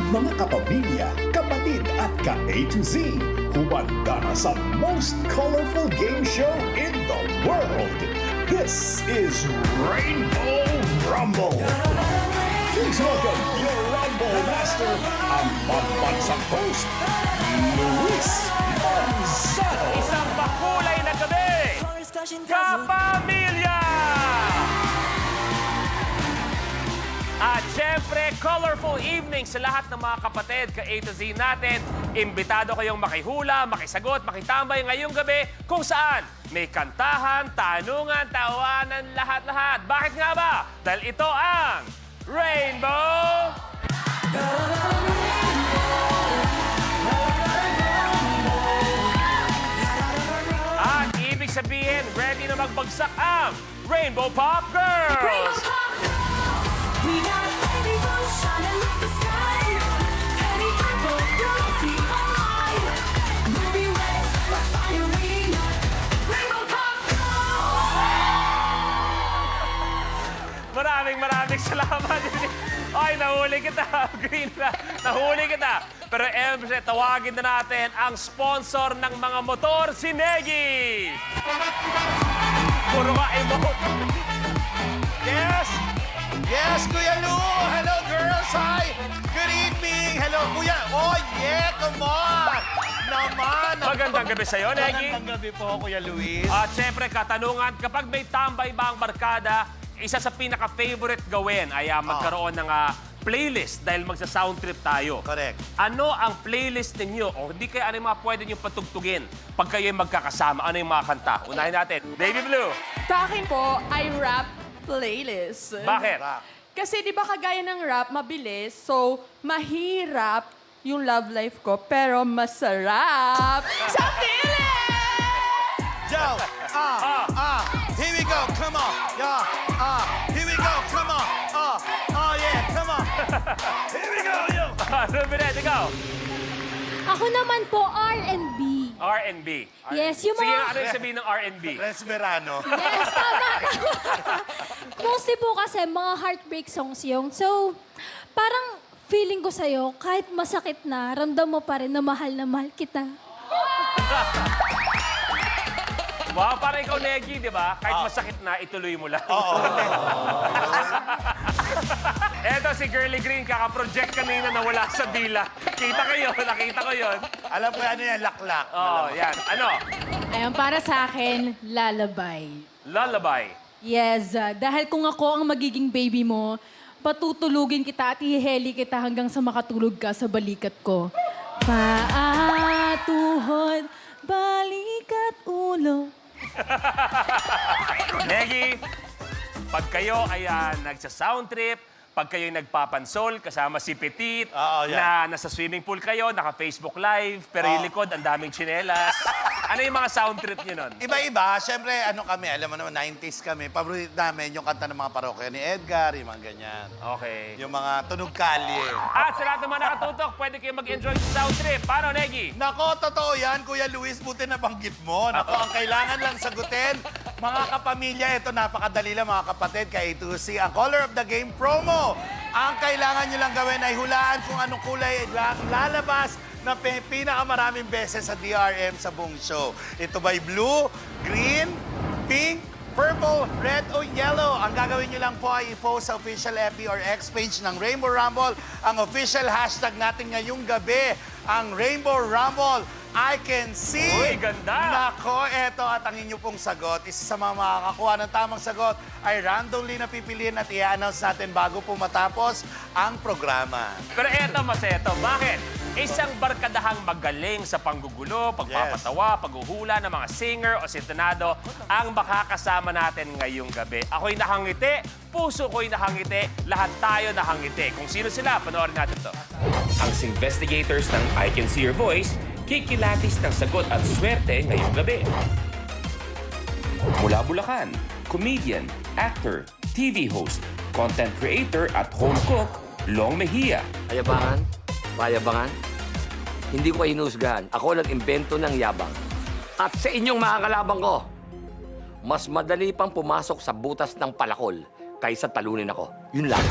Mga kapamilya, kapatid at ka-A to Z, humanda na sa most colorful game show in the world. This is Rainbow Rumble. Please welcome your Rumble Master, ang pambansang host, Luis Manzano. Isang bakulay na gabi, kapamilya! At syempre, colorful evening sa lahat ng mga kapatid ka-A to Z natin. Imbitado kayong makihula, makisagot, makitambay ngayong gabi kung saan may kantahan, tanungan, tawanan, lahat-lahat. Bakit nga ba? Dahil ito ang Rainbow At ibig sabihin, ready na magbagsak ang Rainbow Pop Girls! We got rainbow shining like the sky. Penny purple, rosy eye. Movie red, like fire ring. Rainbow pop Maraming salamat. Ay, nahuli kita. Green na. Nahuli kita. Pero tawagin na natin ang sponsor ng mga motor, si Negi. Puro ka emote. Yes! Yes, Kuya Lu! Hello, girls! Hi! Good evening! Hello, Kuya! Oh, yeah! Come on! Naman! Magandang gabi sa'yo, Negi. Magandang gabi po, Kuya Luis. At syempre, katanungan, kapag may tambay ba ang barkada, isa sa pinaka-favorite gawin ay magkaroon ng playlist dahil magsa-sound trip tayo. Correct. Ano ang playlist ninyo? O hindi kayo, ano yung mga pwede nyo patugtugin pag kayo magkakasama? Ano yung mga kanta? Unahin natin. Baby Blue. Sa akin po ay rap playlist. Bakit? Kasi di ba kagaya ng rap, mabilis, so mahirap yung love life ko, pero masarap sa feeling! Joe! Here we go! Come on! Yeah! Here we go! Come on! Yeah! Come on! Here we go! Yo! Rubinet, ikaw. Ako naman po, R&B. R&B. Yes, yung Sige, mga... ano yung sabihin ng R&B? Resverano. Yes, tama. Mostly po kasi mga heartbreak songs yung. So, parang feeling ko sa'yo, kahit masakit na, ramdam mo pa rin na mahal kita. Wow, parang ikaw, Negi, di ba? Kahit masakit na, ituloy mo lang. Oo. Eto si Girly Green, kaka-project kanina na wala sa dila. Kita ko yun, nakita ko yun. Alam ko ano yan, laklak. Oo, yan. Ano? Ayun, para sa akin, lalabay. Lullaby. Yes, dahil kung ako ang magiging baby mo, patutulugin kita at ihiheli kita hanggang sa makatulog ka sa balikat ko. Paatuhod, balikat ulo. Negi, pag kayo ay nagsa-sound trip, pag kayo'y nagpapansol, kasama si Petit, Oo, yan. na nasa swimming pool kayo, naka-Facebook Live, pero yung likod, ang daming tsinelas. Ano yung mga sound trip nyo nun? Iba-iba. Siyempre, ano kami, alam mo naman, 90s kami. Paborito namin yung kanta ng mga parokya ni Edgar, yung mga ganyan. Okay. Yung mga tunog kalye. At sa lahat ng mga nakatutok, pwede kayo mag-enjoy sa sound trip. Paano, Negi? Nako, totoo yan, Kuya Luis. Buti na banggit mo. Nako, ang kailangan lang sagutin, mga kapamilya, ito napakadali lang mga kapatid, kay A2C, ang Color of the Game promo. Ang kailangan nyo lang gawin ay hulaan kung anong kulay lalabas na pinakamaraming beses sa DRM sa buong show. Ito ba'y blue, green, pink, purple, red o yellow? Ang gagawin nyo lang po ay i-post sa official FB or X page ng Rainbow Rumble. Ang official hashtag natin ngayong gabi, ang Rainbow Rumble. I can see. Uy, ganda. Nako, eto at ang inyo pong sagot. Isa sa mga makakakuha ng tamang sagot ay randomly na pipiliin at i-announce natin bago po matapos ang programa. Pero eto, Maseto, bakit? Isang barkadahang magaling sa panggugulo, pagpapatawa, paghuhula ng mga singer o sintonado ang makakasama natin ngayong gabi. Ako'y nakangiti, puso ko'y nakangiti, lahat tayo nakangiti. Kung sino sila, panoorin natin to. Ang investigators ng I Can See Your Voice, kikilatis ng sagot at swerte ngayong gabi. Mula Bulacan, comedian, actor, TV host, content creator at home cook, Long Mejia. Kayabangan, payabangan, hindi ko hinusgahan. Ako nag-imbento ng yabang. At sa inyong mga kalabang ko, mas madali pang pumasok sa butas ng palakol kaysa talunin ako. Yun lang.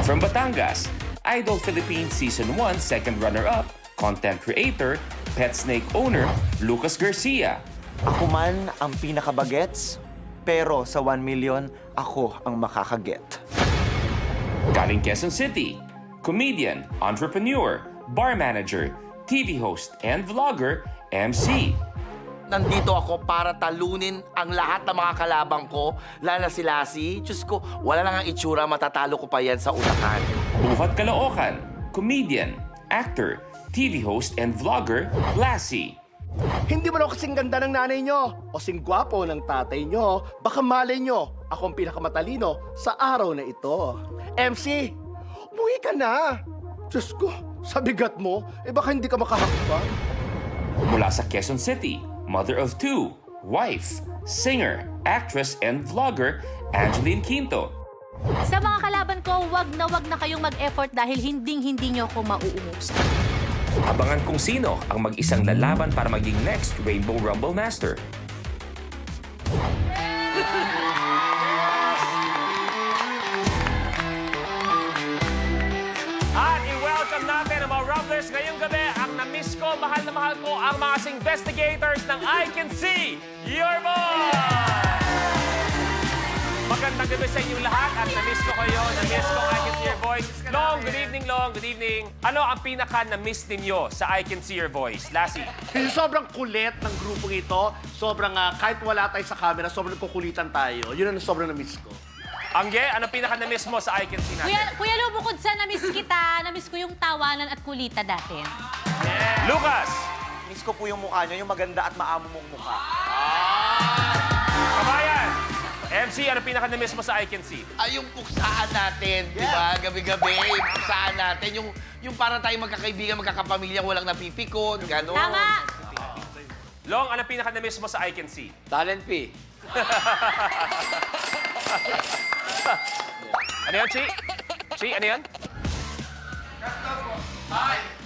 From Batangas, Idol Philippines Season 1 second runner-up, content creator, pet snake owner, Lucas Garcia. Ako man ang pinakabagets, pero sa 1 million, ako ang makakaget. Galing Quezon City, comedian, entrepreneur, bar manager, TV host, and vlogger, MC. Nandito ako para talunin ang lahat ng mga kalabang ko, lalo na si Lassie. Diyos ko, wala lang ang itsura, matatalo ko pa yan sa utakan. Buhat Caloocan, comedian, actor, TV host, and vlogger, Lassie. Hindi mo raw kasing ganda ng nanay nyo o sing gwapo ng tatay nyo, baka malay nyo, ako ang pinakamatalino sa araw na ito. MC, umuwi ka na. Diyos ko, sa bigat mo, baka hindi ka makahakbang. Mula sa Quezon City, mother of 2, wife, singer, actress, and vlogger, Angeline Quinto. Sa mga kalaban ko, wag na kayong mag-effort dahil hinding-hindi nyo ako mauubos. Abangan kung sino ang mag-isang lalaban para maging next Rainbow Rumble Master. At i-welcome natin ang mga Rumblers ngayong gabi. Ang na-miss ko, mahal na mahal ko, ang mga investigators ng I Can See Your Voice! Magandang gabi sa inyong lahat at na-miss ko kayo. Na-miss ko I Can See Your Voice. Long, good evening, Long. Good evening. Ano ang pinaka-na-miss ninyo sa I Can See Your Voice? Lassie? Sobrang kulit ng grupong ito. Sobrang, kahit wala tayo sa camera, sobrang kukulitan tayo. Yun ang sobrang na-miss ko. Angge, ano pinaka-na-miss mo sa I Can See natin? Kuya Lu, bukod sa na-miss kita, na-miss ko yung tawanan at kulita natin. Lucas! Miss ko po yung mukha nyo, yung maganda at maamo mong mukha. Kabayan! MC, ano pinaka-na-miss mo sa I Can See? Ay, yung puksaan natin, di ba? Gabi-gabi, yung puksaan natin. Yung para tayong magkakaibigan, magkakapamilya, walang napipikon, gano'n. Tama! Long, ano pinaka-na-miss mo sa I Can See? Talent P. Ano yan, Chi? Chi, ano yan?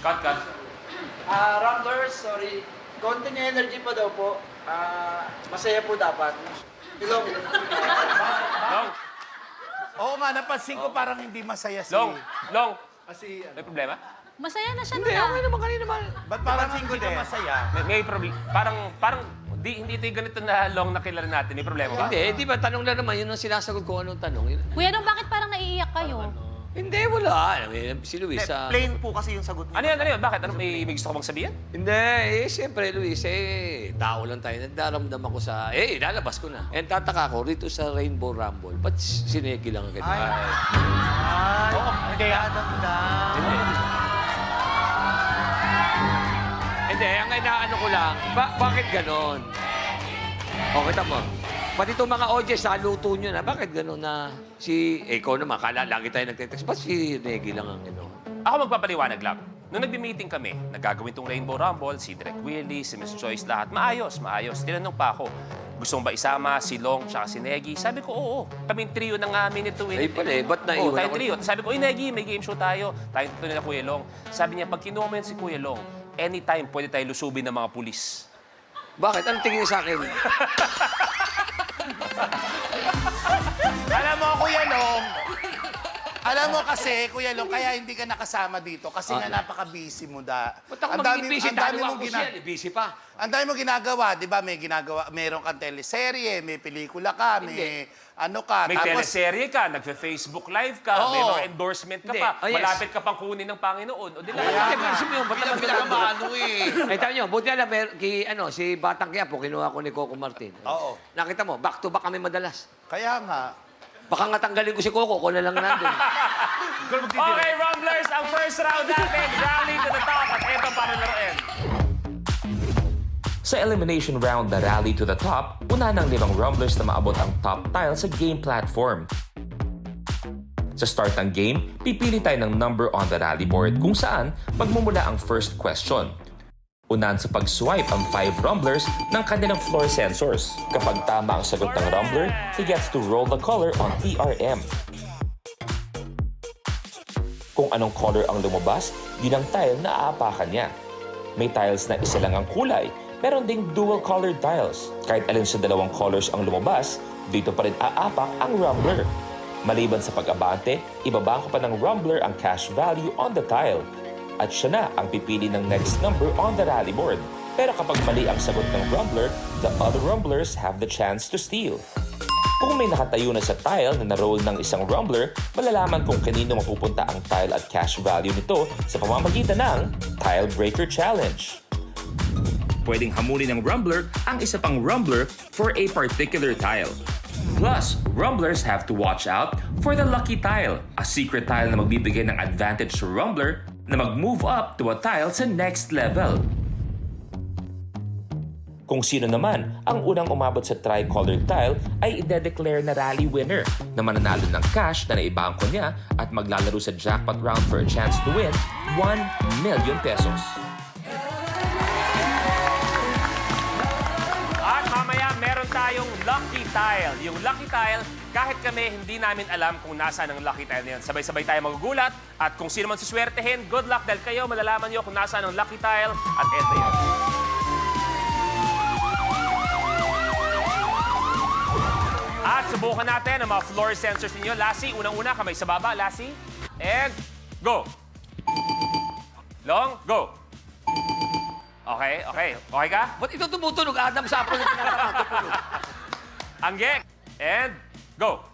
Cut, cut. Rumblers, sorry. Konting energy pa daw po. Masaya po dapat. Ilong. Long, Oo nga, napansin ko parang hindi masaya si... Long, Long. Kasi, May problema? Masaya na siya Hindi, nung okay naman kanina naman. Ba't parang hindi ka masaya? May problem. Parang, hindi ito yung ganito na Long na kilala natin. May problema ba? Hindi, di ba tanong lang naman, yun ang sinasagot ko anong tanong. Kuya Nung, bakit parang naiiyak kayo? Hindi, wala. Si Luis, Plain po kasi yung sagot niya. Ano yan? Bakit? May gusto ko bang sabihin? Hindi, siyempre, Luis, tao lang tayo. Nagdaramdam ako sa, lalabas ko na. And tataka ko, rito sa Rainbow Rumble, ba't sinegi lang ang ganyan? Hindi. Hindi, ang inaano ko lang, bakit ganon? O, kita mo. Pati itong mga audience, luto nyo na. Bakit gano'n na ikaw naman, kala lagi tayo nagte-text. Ba't si Negi lang ang Ako magpapaliwanag lang. Nung nagbi-meeting kami, nagagawin tong Rainbow Rumble, si Direk Willie, si Miss Joyce, lahat. Maayos. Tinanong pa ako, gusto mo ba isama si Long tsaka si Negi? Sabi ko, oo. Kaming trio ng minute to win. Ay pala ba't naiwan tayong ako? trio. Sabi ko, Negi, may game show tayo. Tayong tuloy na Kuya Long. Sabi niya, pag kinuha mo yan si Kuya Long, anytime pwede tayo lusubin ng mga pulis. Bakit? Anong tingin niyo sa akin? Alam mo, Kuya Long, alam mo kasi, Kuya Long, kaya hindi ka nakasama dito kasi nga napaka-busy mo da. Ba't ako magiging busy? Dalawa ako siya, busy pa. Ang dami mo ginagawa, di ba? Meron kang teleserye, may pelikula ka, may ano ka. May teleserye ka, nagfe-Facebook Live ka, may Oo. mga endorsement ka Hindi. pa, Oh, yes. malapit ka pang kunin ng Panginoon. O di lang. Hindi, busy mo yun. Ba't naman Pinakamaano eh. Ay, tayo nyo, buti alam, si Batang Quiapo, kinuha ko ni Coco Martin. Oo. Nakita mo, back to back kami madalas. Kaya nga. Baka nga tanggalin ko si Coco, ko na lang nandun. Okay, Rumblers, ang first round natin, rally to the top. At eto para laruin. Sa elimination round na rally to the top, una ng 5 Rumblers na maabot ang top tile sa game platform. Sa start ng game, pipili tayo ng number on the rally board kung saan magmumula ang first question. Unahan sa pag-swipe ang 5 Rumblers ng kanilang floor sensors. Kapag tama ang sagot ng Rumbler, he gets to roll the color on PRM. Kung anong color ang lumabas, di ng tile na aapakan niya. May tiles na isa lang ang kulay, meron ding dual-colored tiles. Kahit alin sa dalawang colors ang lumabas, dito pa rin aapak ang Rumbler. Maliban sa pag-abante, ibabangko pa ng rumbler ang cash value on the tile. At siya na ang pipili ng next number on the rally board. Pero kapag mali ang sagot ng rumbler, the other rumblers have the chance to steal. Kung may nakatayo na sa tile na naroll ng isang rumbler, malalaman kung kanino mapupunta ang tile at cash value nito sa pamamagitan ng Tile Breaker Challenge. Pwedeng hamulin ng rumbler ang isa pang rumbler for a particular tile. Plus, rumblers have to watch out for the lucky tile, a secret tile na magbibigay ng advantage sa rumbler na mag-move up to a tile sa next level. Kung sino naman ang unang umabot sa tri-colored tile ay ide-declare na rally winner na mananalo ng cash na naibangko niya at maglalaro sa jackpot round for a chance to win 1 million pesos. At mamaya meron tayong lucky tile. Yung lucky tile, kahit kami hindi namin alam kung nasaan ang lucky tile na yun. Sabay-sabay tayo magugulat at kung sino man suswertehin, good luck dahil kayo malalaman nyo kung nasaan ang lucky tile at eto yun. At subukan natin ang mga floor sensors ninyo. Lassie, unang-una, kamay sa baba. Lassie, and go. Long, go. Okay, okay. Okay ka? Ba't ito tumutunog, Adam, sa apple na pinakatutulog? Angge, and go.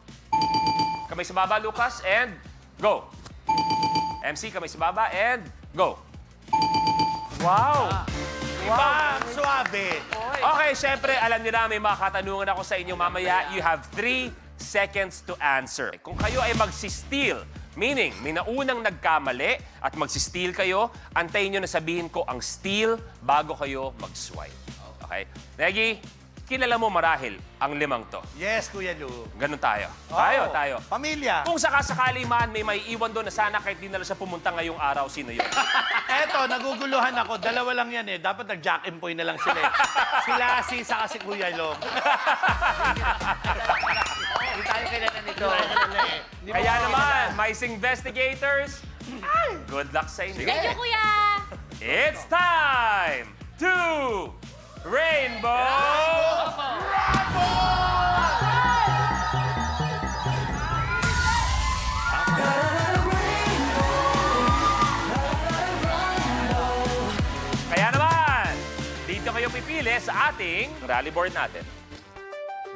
Kamay sa baba, Lucas, and go. MC, kamay sa baba, and go. Wow! Iba, suabe. Okay, syempre, alam niyo na may mga katanungan ako sa inyo mamaya. You have 3 seconds to answer. Kung kayo ay magsisteal, meaning may naunang nagkamali at magsisteal kayo, antayin nyo na sabihin ko ang steal bago kayo mag-swipe. Okay? Negi, kilala mo marahil ang 5 to. Yes, Kuya Lu. Ganun tayo. Oo. Tayo. Pamilya. Kung sakasakali man may maiiwan doon na sana kahit di na lang siya pumunta ngayong araw, sino yun? Eto, naguguluhan ako. Dalawa lang yan eh. Dapat nag-jack and Poy na lang sila eh. Si Lassie, saka si Kuya Long. Hindi tayo kilala nito. Kaya naman, mais investigators, good luck sa inyo. Thank you, Kuya! It's time to Rainbow! Kaya naman, dito kayo pipili sa ating rally board natin.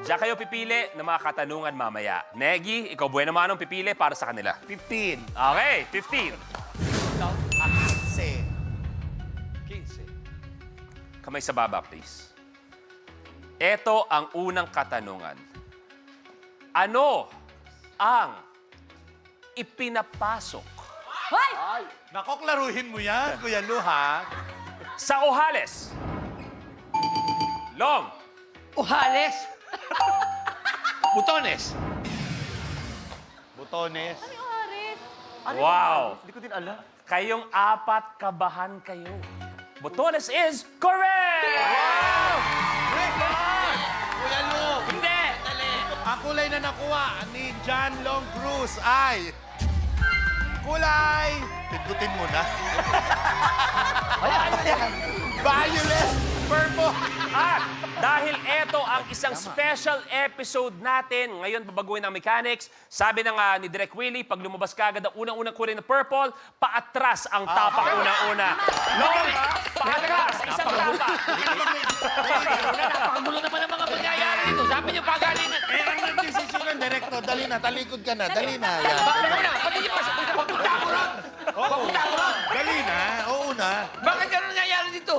Diyan kayo pipili ng mga katanungan mamaya. Negi, ikaw buwan naman ang pipili para sa kanila. 15. Okay, 15. 15. Kamay sa baba, please. Ito ang unang katanungan. Ano ang ipinapasok Nako, klaruhin mo yan, Kuya Lu, ha? sa Ojales? Long, Ujales. Butones. Butones. wow. Hindi ko din alam. Kayong 4 kabahan kayo. Botones is correct! Record! Kuya Lu. Hindi. Dali. Ang kulay na nakuha ni John Long Cruz ay... Kulay! Pindutin mo na. Violet! Purple! At dahil ito ang isang special episode natin, ngayon babaguhin ang mechanics. Sabi na nga ni Direk Willie, pag lumabas ka agad ang unang-unang kulay na purple, paatras ang tapak unang-una. Long, paatras, isang tapak. Napakagulo naman ang mga pangyayari dito. Sabi niyo pagalingan. Eh, ang nagdesisyon, Directo, dali na, talikod ka na, dali na. Yan. Bakit mo na? Pati niyo papunta ko ron. Papunta ko ron. Dali na, oo na. Bakit gano'n nangyayari dito?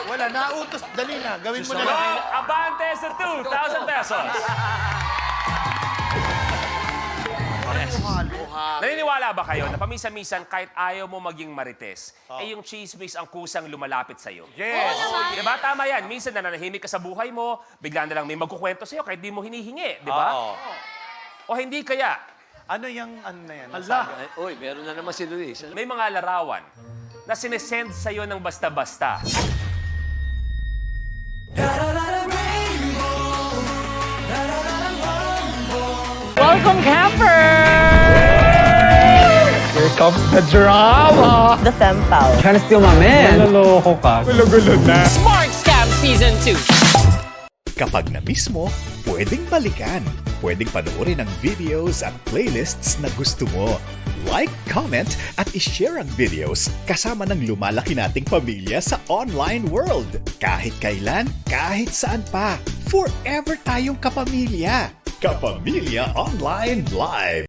Wala, nautos, dali na, gawin mo na lang. Long, abante sa 2,000 pesos. Naniniwala ba kayo na paminsan-minsan kahit ayaw mo maging marites, eh yung chismis ang kusang lumalapit sa'yo? Yes. Diba? Tama yan. Minsan nananahimik ka sa buhay mo, bigla na lang may magkukwento sa'yo kahit di mo hinihingi. Diba? Oo. O hindi kaya, Ano yung, ano na yan? Uy, meron na naman si Luis. may mga larawan na sinesend sa'yo ng basta-basta. Welcome, campers! Here comes the drama! The fem pal. Trying to steal my man. Naloloko ka. Gulo-gulo na. Smart Scam Season 2. Kapag na-miss mo, pwedeng balikan. Pwedeng panoorin ang videos at playlists na gusto mo. Like, comment, at ishare ang videos kasama ng lumalaki nating pamilya sa online world. Kahit kailan, kahit saan pa. Forever tayong kapamilya. Kapamilya Online Live.